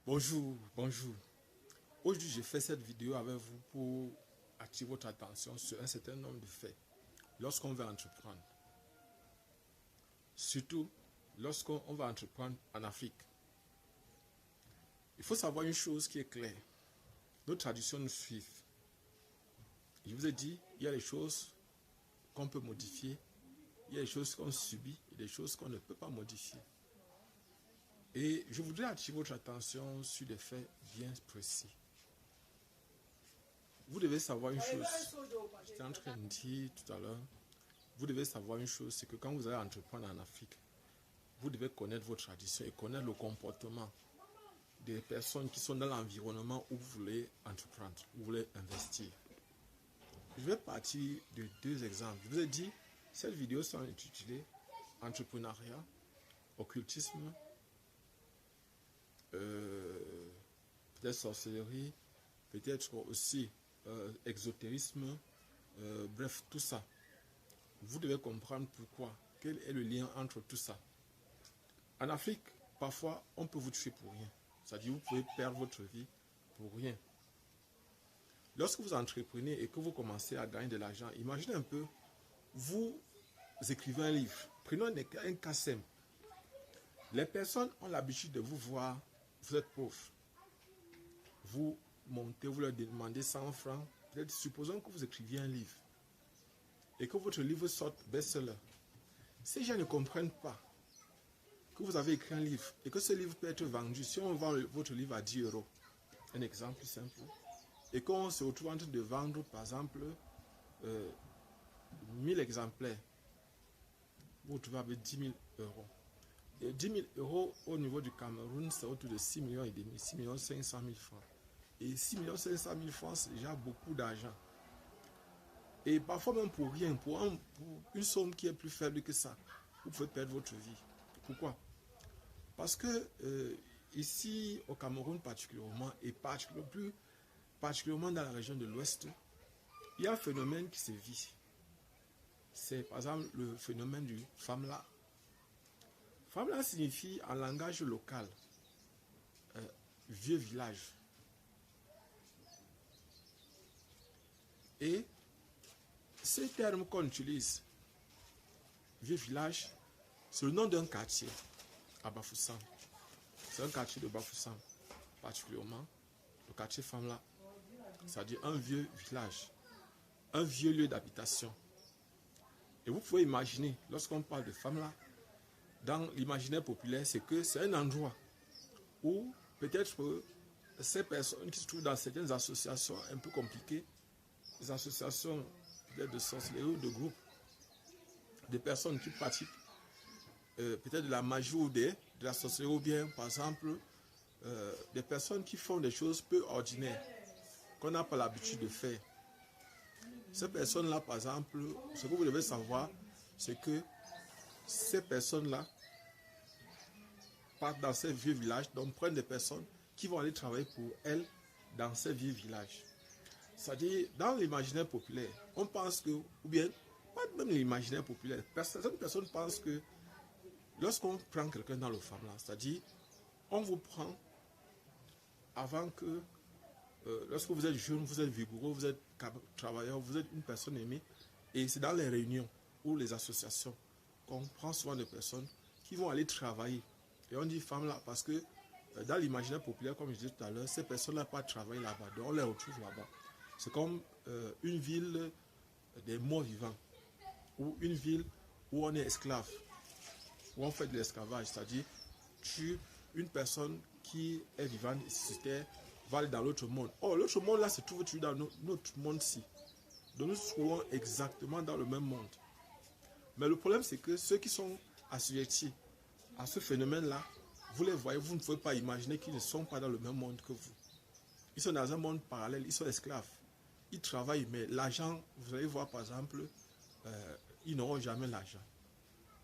Bonjour, bonjour. Aujourd'hui, je fais cette vidéo avec vous pour attirer votre attention sur un certain nombre de faits lorsqu'on veut entreprendre. Surtout lorsqu'on va entreprendre en Afrique. Il faut savoir une chose qui est claire. Nos traditions nous suivent. Je vous ai dit, il y a des choses qu'on peut modifier, il y a des choses qu'on subit et des choses qu'on ne peut pas modifier. Et je voudrais attirer votre attention sur des faits bien précis. Vous devez savoir une chose, j'étais en train de dire tout à l'heure, vous devez savoir une chose, c'est que quand vous allez entreprendre en Afrique, vous devez connaître vos traditions et connaître le comportement des personnes qui sont dans l'environnement où vous voulez entreprendre, où vous voulez investir. Je vais partir de deux exemples. Je vous ai dit, cette vidéo sera intitulée entrepreneuriat, occultisme, peut-être sorcellerie, peut-être aussi exotérisme, bref, tout ça. Vous devez comprendre pourquoi, quel est le lien entre tout ça. En Afrique, parfois, on peut vous tuer pour rien. C'est-à-dire, vous pouvez perdre votre vie pour rien. Lorsque vous entreprenez et que vous commencez à gagner de l'argent, imaginez un peu, vous écrivez un livre. Prenons un cas simple. Les personnes ont l'habitude de vous voir, vous êtes pauvre. Vous montez, vous leur demandez 100 francs. Peut-être, supposons que vous écriviez un livre et que votre livre sorte best-seller. Ces gens ne comprennent pas que vous avez écrit un livre et que ce livre peut être vendu. Si on vend votre livre à 10 €, un exemple simple, et qu'on se retrouve en train de vendre, par exemple, 1000 exemplaires, vous retrouvez avec 10 000 €. Et 10 000 € au niveau du Cameroun, c'est autour de 6,5 millions, 6 500 000 francs. Et 6 500 000 francs, c'est déjà beaucoup d'argent. Et parfois même pour rien, pour une somme qui est plus faible que ça, vous pouvez perdre votre vie. Pourquoi? Parce que ici, au Cameroun particulièrement, et particulièrement dans la région de l'Ouest, il y a un phénomène qui se vit. C'est par exemple le phénomène du Famla. Famla signifie en langage local vieux village. Et ce terme qu'on utilise, vieux village, c'est le nom d'un quartier à Bafoussam. C'est un quartier de Bafoussam, particulièrement le quartier Famla, c'est-à-dire un vieux village, un vieux lieu d'habitation. Et vous pouvez imaginer, lorsqu'on parle de Famla, dans l'imaginaire populaire, c'est que c'est un endroit où peut-être ces personnes qui se trouvent dans certaines associations un peu compliquées, des associations peut-être de sorcellerie ou de groupes, des personnes qui pratiquent peut-être de la magie ou de la sorcellerie, ou bien par exemple des personnes qui font des choses peu ordinaires qu'on n'a pas l'habitude de faire. Ces personnes-là, par exemple, ce que vous devez savoir, c'est que ces personnes-là partent dans ces vieux villages, donc prennent des personnes qui vont aller travailler pour elles dans ces vieux villages. C'est-à-dire, dans l'imaginaire populaire, on pense que, ou bien, pas même l'imaginaire populaire, certaines personnes pensent que lorsqu'on prend quelqu'un dans le Famla, c'est-à-dire, on vous prend avant que, lorsque vous êtes jeune, vous êtes vigoureux, vous êtes travailleur, vous êtes une personne aimée, et c'est dans les réunions ou les associations qu'on prend souvent des personnes qui vont aller travailler. Et on dit Famla parce que dans l'imaginaire populaire, comme je disais tout à l'heure, ces personnes-là pas travailler là-bas, donc on les retrouve là-bas. C'est comme une ville des morts vivants, ou une ville où on est esclave, où on fait de l'esclavage, c'est-à-dire une personne qui est vivante sur terre va aller dans l'autre monde. Or, l'autre monde là se trouve dans notre monde-ci. Donc nous trouvons exactement dans le même monde. Mais le problème, c'est que ceux qui sont assujettis à ce phénomène-là, vous les voyez, vous ne pouvez pas imaginer qu'ils ne sont pas dans le même monde que vous. Ils sont dans un monde parallèle, ils sont esclaves. Ils travaillent, mais l'argent, vous allez voir par exemple, ils n'auront jamais l'argent.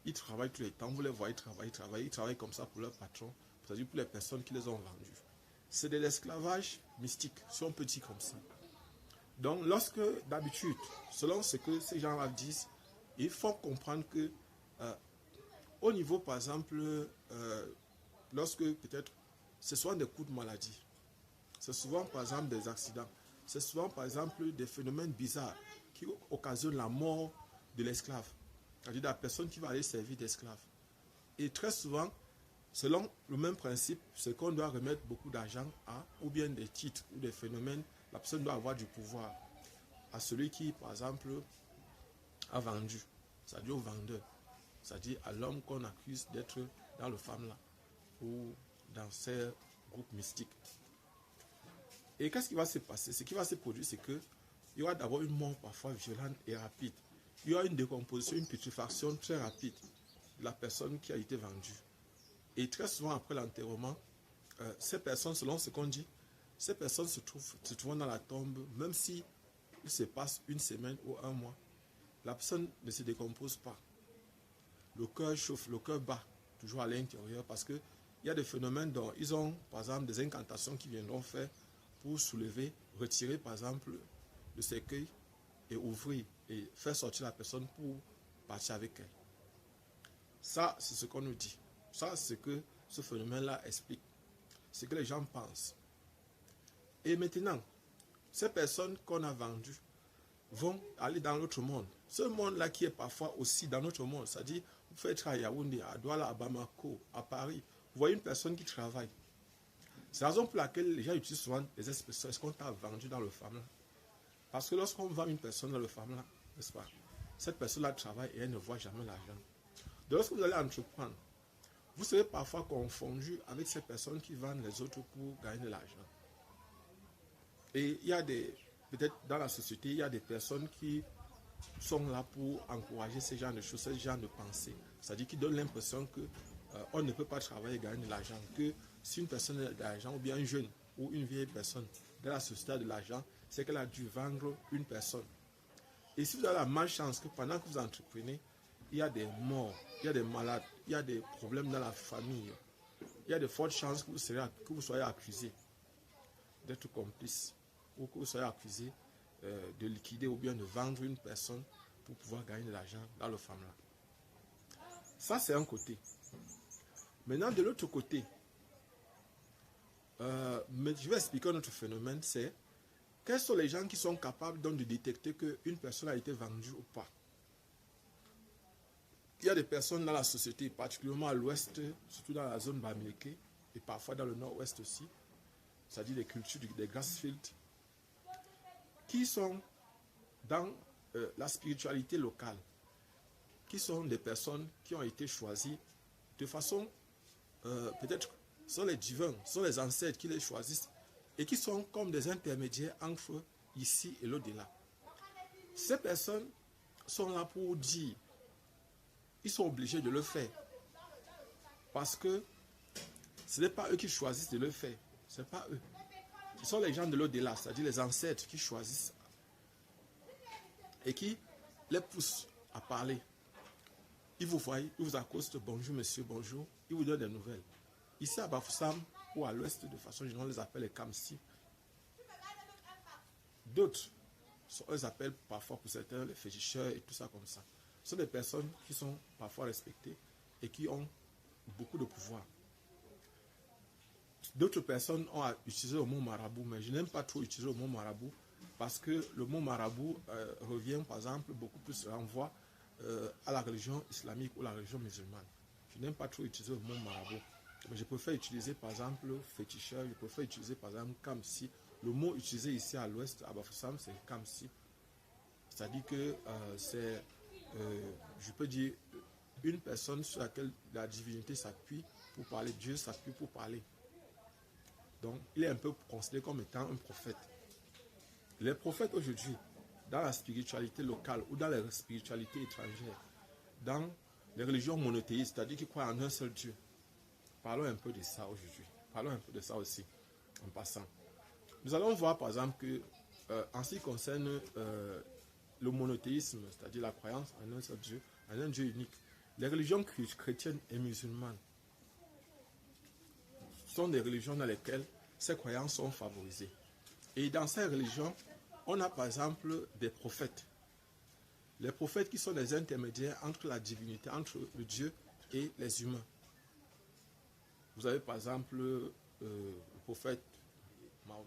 Ils travaillent tous les temps, vous les voyez travailler, ils travaillent comme ça pour leur patron, c'est-à-dire pour les personnes qui les ont vendus. C'est de l'esclavage mystique, si on peut dire comme ça. Donc, lorsque, d'habitude, selon ce que ces gens-là disent, il faut comprendre que, au niveau, par exemple, lorsque peut-être c'est souvent des coups de maladie. C'est souvent, par exemple, des accidents. C'est souvent, par exemple, des phénomènes bizarres qui occasionnent la mort de l'esclave. C'est-à-dire la personne qui va aller servir d'esclave. Et très souvent, selon le même principe, c'est qu'on doit remettre beaucoup d'argent à, ou bien des titres, ou des phénomènes, la personne doit avoir du pouvoir à celui qui, par exemple, a vendu, c'est-à-dire au vendeur, c'est-à-dire à l'homme qu'on accuse d'être dans le Famla ou dans ces groupes mystiques. Et qu'est-ce qui va se passer? Ce qui va se produire, c'est qu'il y aura d'abord une mort parfois violente et rapide. Il y aura une décomposition, une putréfaction très rapide de la personne qui a été vendue. Et très souvent après l'enterrement, ces personnes, selon ce qu'on dit, ces personnes se trouvent dans la tombe, même si il se passe une semaine ou un mois, la personne ne se décompose pas. Le cœur chauffe, le cœur bat toujours à l'intérieur parce qu'il y a des phénomènes dont ils ont, par exemple, des incantations qui viendront faire pour soulever, retirer, par exemple, le cercueil et ouvrir et faire sortir la personne pour partir avec elle. Ça, c'est ce qu'on nous dit. Ça, c'est ce que ce phénomène-là explique. C'est ce que les gens pensent. Et maintenant, ces personnes qu'on a vendues vont aller dans l'autre monde. Ce monde-là qui est parfois aussi dans notre monde, c'est-à-dire, vous faites être à Yaoundé, à Douala, à Bamako, à Paris, vous voyez une personne qui travaille. C'est la raison pour laquelle les gens utilisent souvent les expressions, est-ce qu'on t'a vendu dans le Famla? Parce que lorsqu'on vend une personne dans le Famla, n'est-ce pas, cette personne-là travaille et elle ne voit jamais l'argent. Donc lorsque vous allez entreprendre, vous serez parfois confondu avec ces personnes qui vendent les autres pour gagner de l'argent. Et il y a peut-être dans la société, il y a des personnes qui sont là pour encourager ces genres de choses, ces genres de pensées. C'est-à-dire qui donnent l'impression qu'on ne peut pas travailler et gagner de l'argent. Que si une personne a de l'argent, ou bien un jeune ou une vieille personne dans la société a de l'argent, c'est qu'elle a dû vendre une personne. Et si vous avez la malchance que pendant que vous entreprenez, il y a des morts, il y a des malades, il y a des problèmes dans la famille, il y a de fortes chances que vous soyez accusé d'être complice ou que vous soyez accusé de liquider ou bien de vendre une personne pour pouvoir gagner de l'argent dans le Famla. Ça, c'est un côté. Maintenant, de l'autre côté, mais je vais expliquer un autre phénomène, c'est quels sont les gens qui sont capables donc de détecter qu'une personne a été vendue ou pas. Il y a des personnes dans la société, particulièrement à l'ouest, surtout dans la zone Bamileke, et parfois dans le nord-ouest aussi, c'est-à-dire les cultures des Grassfields, qui sont dans la spiritualité locale, qui sont des personnes qui ont été choisies de façon, peut-être, sont les divins, sont les ancêtres qui les choisissent, et qui sont comme des intermédiaires entre ici et l'au-delà. Ces personnes sont là pour dire, ils sont obligés de le faire, parce que ce n'est pas eux qui choisissent de le faire, ce n'est pas eux. Ce sont les gens de l'au-delà, c'est-à-dire les ancêtres qui choisissent et qui les poussent à parler. Ils vous voient, ils vous accostent, bonjour monsieur, bonjour, ils vous donnent des nouvelles. Ici à Bafoussam ou à l'ouest, de façon générale, on les appelle les Kamsi. D'autres, on les appelle parfois pour certains les féticheurs et tout ça comme ça. Ce sont des personnes qui sont parfois respectées et qui ont beaucoup de pouvoir. D'autres personnes ont utilisé le mot marabout, mais je n'aime pas trop utiliser le mot marabout parce que le mot marabout revient, par exemple, beaucoup plus renvoie à la religion islamique ou la religion musulmane. Je n'aime pas trop utiliser le mot marabout, mais je préfère utiliser, par exemple, féticheur, je préfère utiliser, par exemple, Kamsi. Le mot utilisé ici à l'ouest, à Bafoussam, c'est Kamsi. C'est-à-dire que c'est, je peux dire, une personne sur laquelle la divinité s'appuie pour parler, Dieu s'appuie pour parler. Donc, il est un peu considéré comme étant un prophète. Les prophètes aujourd'hui, dans la spiritualité locale ou dans les spiritualités étrangères, dans les religions monothéistes, c'est-à-dire qui croient en un seul Dieu, parlons un peu de ça aujourd'hui. Parlons un peu de ça aussi, en passant. Nous allons voir, par exemple, que en ce qui concerne le monothéisme, c'est-à-dire la croyance en un seul Dieu, en un Dieu unique, les religions chrétiennes et musulmanes sont des religions dans lesquelles ces croyances sont favorisées. Et dans ces religions, on a par exemple des prophètes. Les prophètes qui sont des intermédiaires entre la divinité, entre le Dieu et les humains. Vous avez par exemple le prophète Mahomet.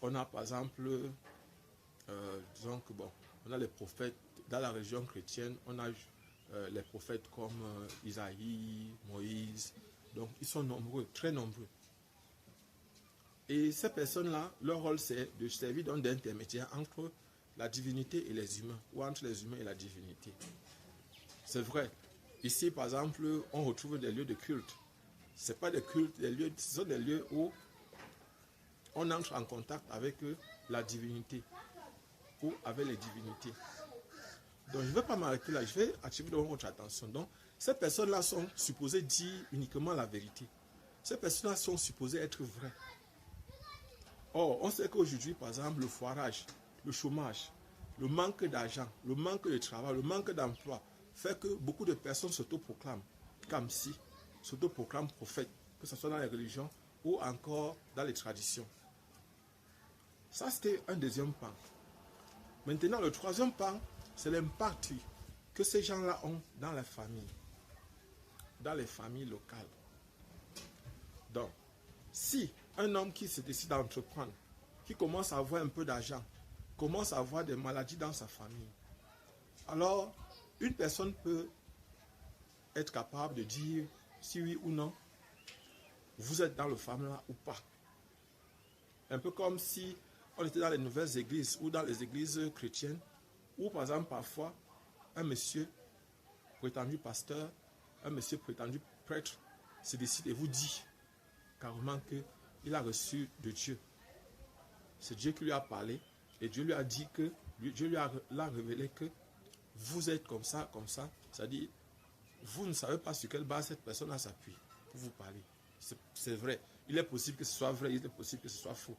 On a par exemple, disons que bon, on a les prophètes dans la région chrétienne, on a les prophètes comme Isaïe, Moïse, donc ils sont nombreux, très nombreux. Et ces personnes-là, leur rôle c'est de servir d'intermédiaire entre la divinité et les humains, ou entre les humains et la divinité. C'est vrai. Ici, par exemple, on retrouve des lieux de culte. Ce n'est pas des cultes, ce sont des lieux où on entre en contact avec la divinité ou avec les divinités. Donc, je ne vais pas m'arrêter là, je vais attirer votre attention. Donc, ces personnes-là sont supposées dire uniquement la vérité. Ces personnes-là sont supposées être vraies. Or, on sait qu'aujourd'hui, par exemple, le foirage, le chômage, le manque d'argent, le manque de travail, le manque d'emploi fait que beaucoup de personnes s'autoproclament comme si, s'autoproclament prophètes, que ce soit dans les religions ou encore dans les traditions. Ça, c'était un deuxième pan. Maintenant, le troisième pan, c'est l'impact que ces gens-là ont dans les familles locales. Donc, si un homme qui se décide à entreprendre, qui commence à avoir un peu d'argent, commence à avoir des maladies dans sa famille, alors une personne peut être capable de dire si oui ou non vous êtes dans le famille-là ou pas. Un peu comme si on était dans les nouvelles églises ou dans les églises chrétiennes, où par exemple parfois un monsieur prétendu pasteur, un monsieur prétendu prêtre se décide et vous dit carrément qu'il a reçu de Dieu. C'est Dieu qui lui a parlé et Dieu lui a dit que, Dieu lui a révélé que vous êtes comme ça, c'est-à-dire vous ne savez pas sur quelle base cette personne s'appuie pour vous parler. C'est vrai, il est possible que ce soit vrai, il est possible que ce soit faux.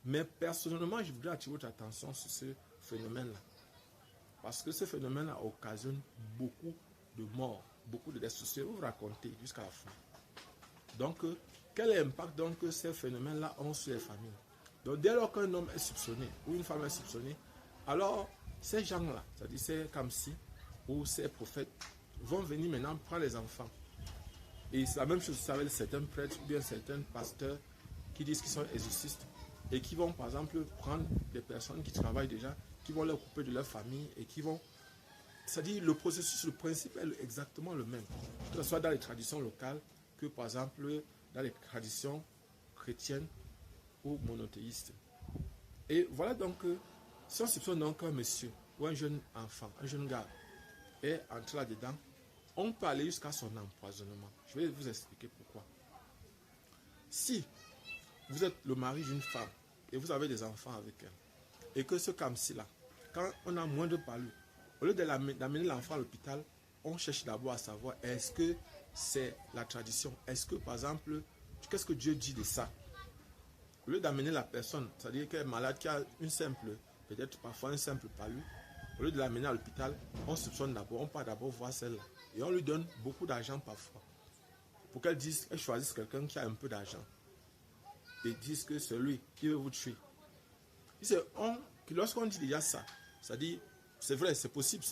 Mais personnellement, je voudrais attirer votre attention sur ce phénomène-là. Parce que ce phénomène-là occasionne beaucoup de morts, beaucoup de destruction. Je vais vous raconter jusqu'à la fin. Donc, quel est l'impact donc que ces phénomènes-là ont sur les familles? Donc, dès lors qu'un homme est soupçonné ou une femme est soupçonnée, alors ces gens-là, c'est-à-dire ces Kamsi ou ces prophètes, vont venir maintenant prendre les enfants. Et c'est la même chose avec certains prêtres ou bien certains pasteurs qui disent qu'ils sont exorcistes et qui vont par exemple prendre des personnes qui travaillent déjà, qui vont les couper de leur famille et qui vont... C'est-à-dire le processus, le principe est exactement le même. Que ce soit dans les traditions locales que par exemple dans les traditions chrétiennes ou monothéistes. Et voilà donc, si on soupçonne donc un monsieur ou un jeune enfant, un jeune gars est entré là-dedans, on peut aller jusqu'à son empoisonnement. Je vais vous expliquer pourquoi. Si vous êtes le mari d'une femme et vous avez des enfants avec elle, et que ce Kamsi-là, quand on a moins de palus, au lieu d'amener l'enfant à l'hôpital, on cherche d'abord à savoir est-ce que c'est la tradition, est-ce que par exemple, qu'est-ce que Dieu dit de ça? Au lieu d'amener la personne, c'est-à-dire qu'elle est malade, qui a une simple, peut-être parfois un simple palud, au lieu de l'amener à l'hôpital, on soupçonne d'abord, on part d'abord voir celle-là. Et on lui donne beaucoup d'argent parfois. Pour qu'elle choisisse quelqu'un qui a un peu d'argent. Et dise que c'est lui qui veut vous tuer. Lorsqu'on dit déjà ça, c'est-à-dire, c'est vrai, c'est possible,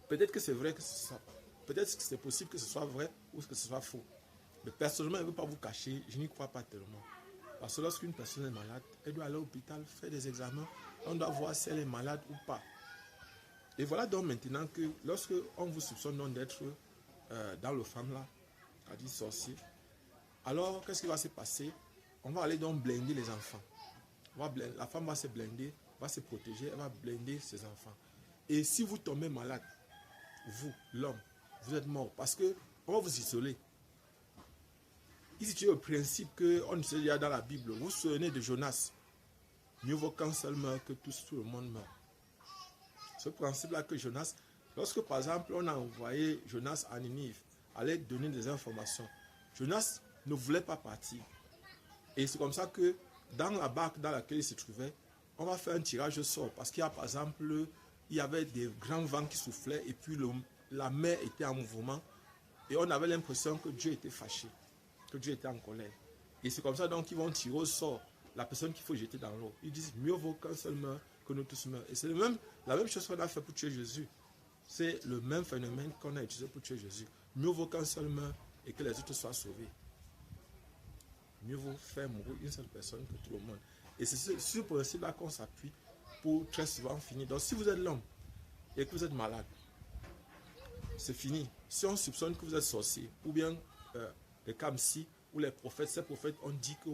peut-être que c'est vrai, peut-être que c'est possible que ce soit vrai ou que ce soit faux. Mais personnellement, je ne veux pas vous cacher, je n'y crois pas tellement. Parce que lorsqu'une personne est malade, elle doit aller à l'hôpital, faire des examens, on doit voir si elle est malade ou pas. Et voilà donc maintenant que lorsque on vous soupçonne d'être dans le femme-là, c'est-à-dire sorcier, alors qu'est-ce qui va se passer? On va aller donc blinder les enfants. La femme va se blinder, va se protéger, elle va blinder ses enfants. Et si vous tombez malade, vous, l'homme, vous êtes mort parce qu'on va vous isoler. Ici, tu as le principe qu'on sait déjà dans la Bible. Vous vous souvenez de Jonas. Mieux vaut qu'un seul meure que tout le monde meurt. Ce principe-là que Jonas, lorsque par exemple on a envoyé Jonas à Ninive, aller donner des informations, Jonas ne voulait pas partir. Et c'est comme ça que dans la barque dans laquelle il se trouvait, on va faire un tirage au sort. Parce qu'il y a par exemple, il y avait des grands vents qui soufflaient et puis la mer était en mouvement. Et on avait l'impression que Dieu était fâché, que Dieu était en colère. Et c'est comme ça donc qu'ils vont tirer au sort la personne qu'il faut jeter dans l'eau. Ils disent mieux vaut qu'un seul meure que nous tous meurent. Et c'est la même chose qu'on a fait pour tuer Jésus. C'est le même phénomène qu'on a utilisé pour tuer Jésus. Mieux vaut qu'un seul meure et que les autres soient sauvés. mieux vaut faire mourir une seule personne que tout le monde. Et c'est sur ce principe-là qu'on s'appuie pour très souvent finir. Donc si vous êtes l'homme et que vous êtes malade, c'est fini. Si on soupçonne que vous êtes sorcier, ou bien les Kamsi ou les prophètes, ces prophètes ont dit que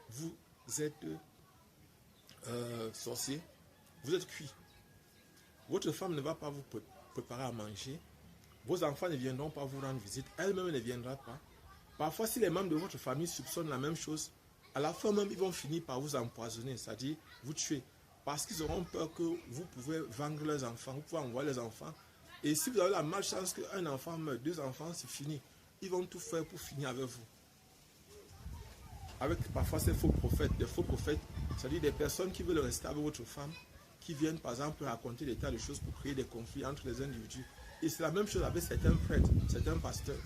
vous êtes sorcier, vous êtes cuit. Votre femme ne va pas vous préparer à manger. Vos enfants ne viendront pas vous rendre visite. Elle-même ne viendra pas. Parfois, si les membres de votre famille soupçonnent la même chose, à la fin même, ils vont finir par vous empoisonner, c'est-à-dire vous tuer. Parce qu'ils auront peur que vous pouvez vendre leurs enfants, vous pouvez envoyer les enfants. Et si vous avez la malchance qu'un enfant meurt, 2 enfants, c'est fini. Ils vont tout faire pour finir avec vous. Avec parfois ces faux prophètes, des faux prophètes, c'est-à-dire des personnes qui veulent rester avec votre femme, qui viennent par exemple raconter des tas de choses pour créer des conflits entre les individus. Et c'est la même chose avec certains prêtres, certains pasteurs.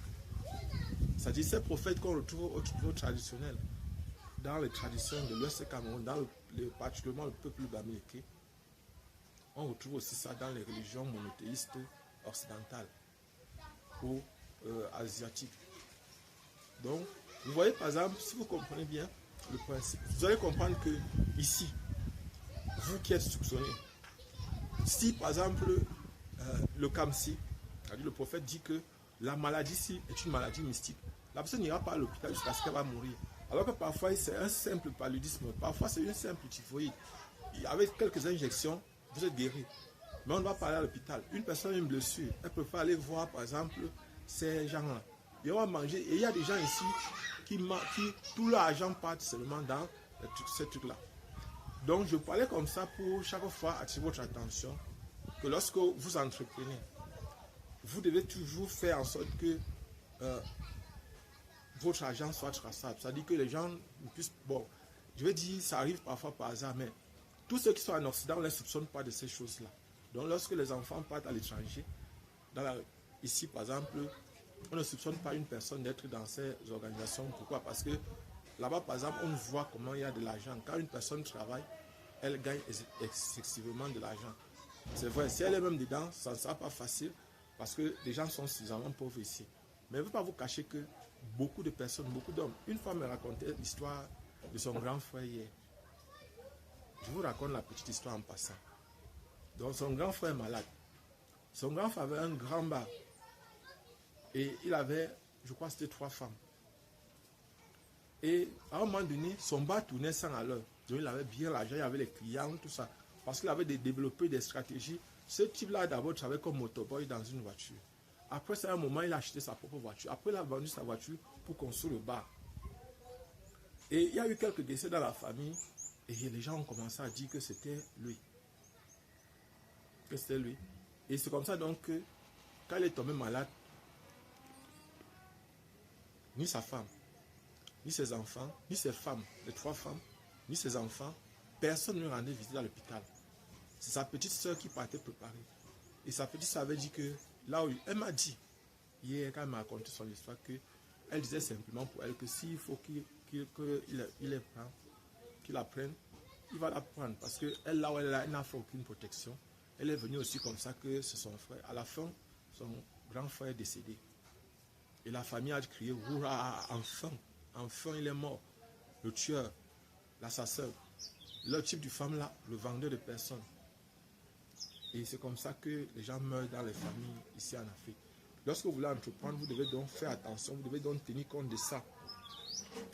C'est-à-dire ces prophètes qu'on retrouve au niveau traditionnel, dans les traditions de l'Ouest Cameroun, particulièrement le peuple bamileke, on retrouve aussi ça dans les religions monothéistes occidentales ou asiatiques. Donc, vous voyez par exemple, si vous comprenez bien le principe, vous allez comprendre que ici, vous qui êtes soupçonné, si par exemple le Kamsi, le prophète dit que la maladie ici est une maladie mystique, la personne n'ira pas à l'hôpital jusqu'à ce qu'elle va mourir. Alors que parfois c'est un simple paludisme, parfois c'est une simple typhoïde. Avec quelques injections, vous êtes guéri. Mais on ne va pas aller à l'hôpital. Une personne a une blessure, elle peut pas aller voir par exemple ces gens-là. Et on va manger. Et il y a des gens ici qui tout leur argent part seulement dans ces trucs-là. Donc je parlais comme ça pour chaque fois attirer votre attention que lorsque vous entreprenez, vous devez toujours faire en sorte que votre argent soit traçable. C'est-à-dire que les gens puissent... Bon, je vais dire, ça arrive parfois par hasard, mais tous ceux qui sont en Occident, on ne les soupçonne pas de ces choses-là. Donc lorsque les enfants partent à l'étranger, ici par exemple, on ne soupçonne pas une personne d'être dans ces organisations. Pourquoi? Parce que là-bas, par exemple, on voit comment il y a de l'argent. Quand une personne travaille, elle gagne excessivement de l'argent. C'est vrai, si elle est même dedans, ça ne sera pas facile parce que les gens sont suffisamment pauvres ici. Mais je ne veux pas vous cacher que beaucoup de personnes, beaucoup d'hommes, une fois me racontait l'histoire de son grand frère hier. Je vous raconte la petite histoire en passant. Donc son grand frère est malade. Son grand frère avait un grand bar. Et il avait, je crois, c'était 3 femmes. Et à un moment donné, son bar tournait 100 à l'heure. Donc il avait bien l'argent, il avait les clients, tout ça. Parce qu'il avait développé des stratégies. Ce type-là, d'abord, travaillait comme motoboy dans une voiture. Après, à un moment, il a acheté sa propre voiture. Après, il a vendu sa voiture pour construire le bar. Et il y a eu quelques décès dans la famille. Et les gens ont commencé à dire que c'était lui. Que c'était lui. Et c'est comme ça donc que, quand il est tombé malade, ni sa femme, ni ses enfants, ni ses femmes, les 3 femmes, ni ses enfants, personne ne rendait visite à l'hôpital. C'est sa petite soeur qui partait préparer. Et sa petite soeur avait dit que, là où elle m'a dit, hier quand elle m'a raconté son histoire, qu'elle disait simplement pour elle que s'il faut qu'il la prenne, il va la prendre. Parce que elle, là où elle n'a fait aucune protection. Elle est venue aussi comme ça que c'est son frère. À la fin, son grand frère est décédé. Et la famille a crié, hurrah, enfin il est mort. Le tueur, l'assassin, le type de femme là, le vendeur de personnes. Et c'est comme ça que les gens meurent dans les familles ici en Afrique. Lorsque vous voulez entreprendre, vous devez donc faire attention, vous devez donc tenir compte de ça.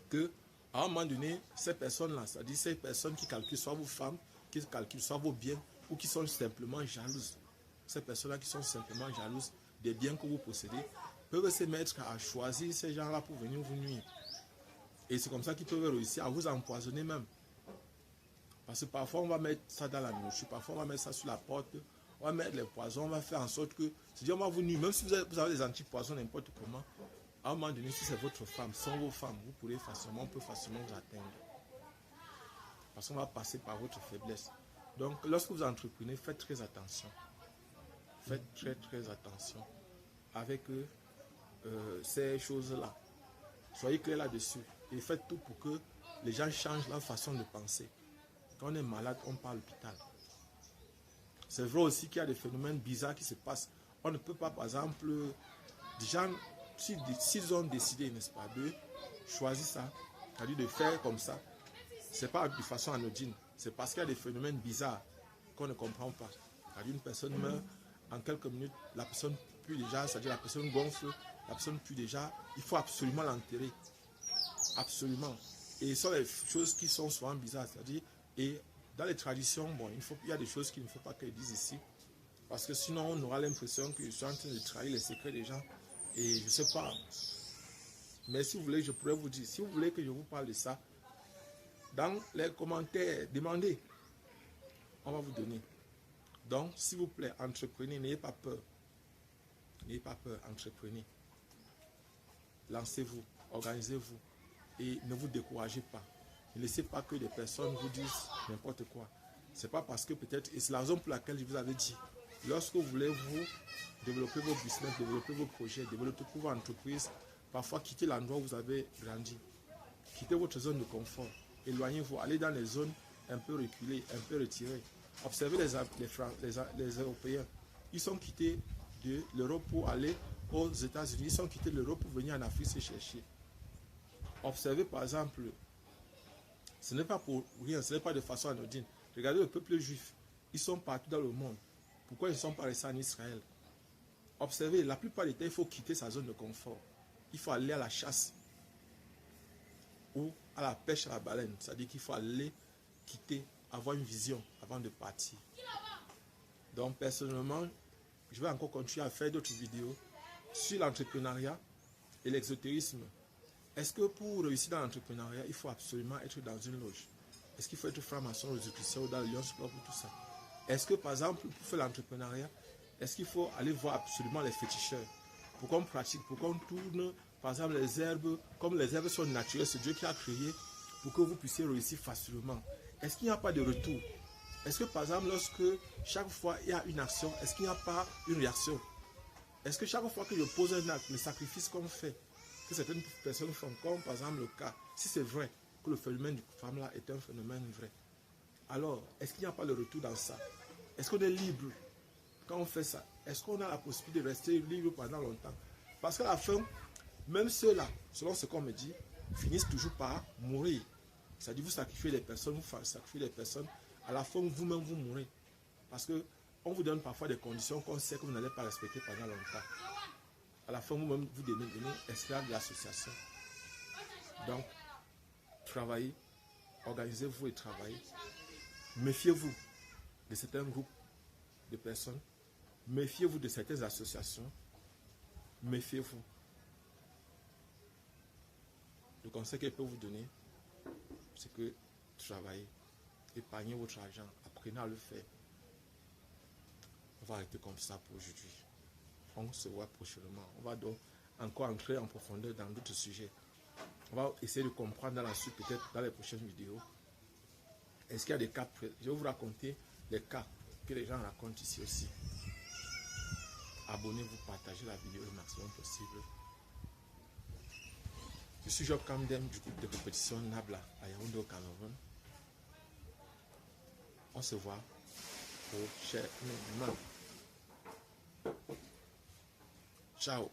Que, à un moment donné, ces personnes-là, c'est-à-dire ces personnes qui calculent soit vos femmes, qui calculent soit vos biens, ou qui sont simplement jalouses. Ces personnes-là qui sont simplement jalouses des biens que vous possédez, peuvent se mettre à choisir ces gens-là pour venir vous nuire. Et c'est comme ça qu'ils peuvent réussir à vous empoisonner même. Parce que parfois on va mettre ça dans la nourriture, parfois on va mettre ça sur la porte, on va mettre les poisons, on va faire en sorte que, c'est-à-dire on va vous nuire, même si vous avez des antipoisons n'importe comment, à un moment donné, si c'est votre femme, sont vos femmes, on peut facilement vous atteindre. Parce qu'on va passer par votre faiblesse. Donc lorsque vous entreprenez, faites très attention. Faites très attention avec ces choses-là. Soyez clair là-dessus et faites tout pour que les gens changent leur façon de penser. Quand on est malade, on part à l'hôpital. C'est vrai aussi qu'il y a des phénomènes bizarres qui se passent. On ne peut pas, par exemple, des gens, s'ils ont décidé, n'est-ce pas, de choisir ça, c'est-à-dire de faire comme ça, c'est pas de façon anodine, c'est parce qu'il y a des phénomènes bizarres qu'on ne comprend pas. C'est-à-dire une personne meurt, en quelques minutes, la personne pue déjà, c'est-à-dire la personne gonfle, la personne pue déjà, il faut absolument l'enterrer. Absolument. Et ce sont les choses qui sont souvent bizarres, c'est-à-dire, et dans les traditions, bon, il y a des choses qu'il ne faut pas qu'elles disent ici, parce que sinon on aura l'impression que je suis en train de trahir les secrets des gens, et je ne sais pas. Mais si vous voulez, je pourrais vous dire, si vous voulez que je vous parle de ça, dans les commentaires, demandez, on va vous donner. Donc, s'il vous plaît, entreprenez, n'ayez pas peur. N'ayez pas peur, entreprenez. Lancez-vous, organisez-vous et ne vous découragez pas. Ne laissez pas que des personnes vous disent n'importe quoi. C'est pas parce que peut-être, et c'est la raison pour laquelle je vous avais dit, lorsque vous voulez vous développer vos business, développer vos projets, développer vos entreprises, parfois quittez l'endroit où vous avez grandi. Quittez votre zone de confort. Éloignez-vous, allez dans les zones un peu reculées, un peu retirées. Observez les Européens. Ils sont quittés de l'Europe pour aller aux États-Unis. Ils sont quittés de l'Europe pour venir en Afrique se chercher. Observez par exemple, ce n'est pas pour rien, ce n'est pas de façon anodine. Regardez le peuple juif. Ils sont partout dans le monde. Pourquoi ils ne sont pas restés en Israël? Observez, la plupart du temps, il faut quitter sa zone de confort. Il faut aller à la chasse ou à la pêche à la baleine. C'est-à-dire qu'il faut aller quitter, avoir une vision avant de partir. Donc personnellement, je vais encore continuer à faire d'autres vidéos sur l'entrepreneuriat et l'exotérisme. Est-ce que pour réussir dans l'entrepreneuriat, il faut absolument être dans une loge? Est-ce qu'il faut être franc-maçon, rosicrucian ou dans le Lions Club pour tout ça? Est-ce que par exemple, pour faire l'entrepreneuriat, est-ce qu'il faut aller voir absolument les féticheurs? Pour qu'on pratique, pour qu'on tourne, par exemple, les herbes, comme les herbes sont naturelles, c'est Dieu qui a créé, pour que vous puissiez réussir facilement. Est-ce qu'il n'y a pas de retour? Est-ce que par exemple, lorsque chaque fois il y a une action, est-ce qu'il n'y a pas une réaction? Est-ce que chaque fois que je pose un acte, le sacrifice qu'on fait, que certaines personnes font, comme par exemple le cas, si c'est vrai que le phénomène du femme-là est un phénomène vrai, alors est-ce qu'il n'y a pas de retour dans ça? Est-ce qu'on est libre quand on fait ça? Est-ce qu'on a la possibilité de rester libre pendant longtemps? Parce qu'à la fin, même ceux-là, selon ce qu'on me dit, finissent toujours par mourir. C'est-à-dire vous sacrifiez les personnes, vous sacrifiez les personnes, à la fin vous-même vous mourrez. Parce qu'on vous donne parfois des conditions qu'on sait que vous n'allez pas respecter pendant longtemps. À la fin vous-même vous devenez esclave de l'association. Donc, travaillez, organisez-vous et travaillez. Méfiez-vous de certains groupes de personnes. Méfiez-vous de certaines associations. Méfiez-vous. Le conseil que je peux vous donner, c'est que travaillez, épargnez votre argent, apprenez à le faire. On va arrêter comme ça pour aujourd'hui. On se voit prochainement. On va donc encore entrer en profondeur dans d'autres sujets. On va essayer de comprendre dans la suite, peut-être dans les prochaines vidéos. Est-ce qu'il y a des cas? Je vais vous raconter les cas que les gens racontent ici aussi. Abonnez-vous, partagez la vidéo le maximum possible. Je suis Job Kamdem du groupe de compétition Nabla à Yaoundé au Cameroun. On se voit prochainement. Ciao.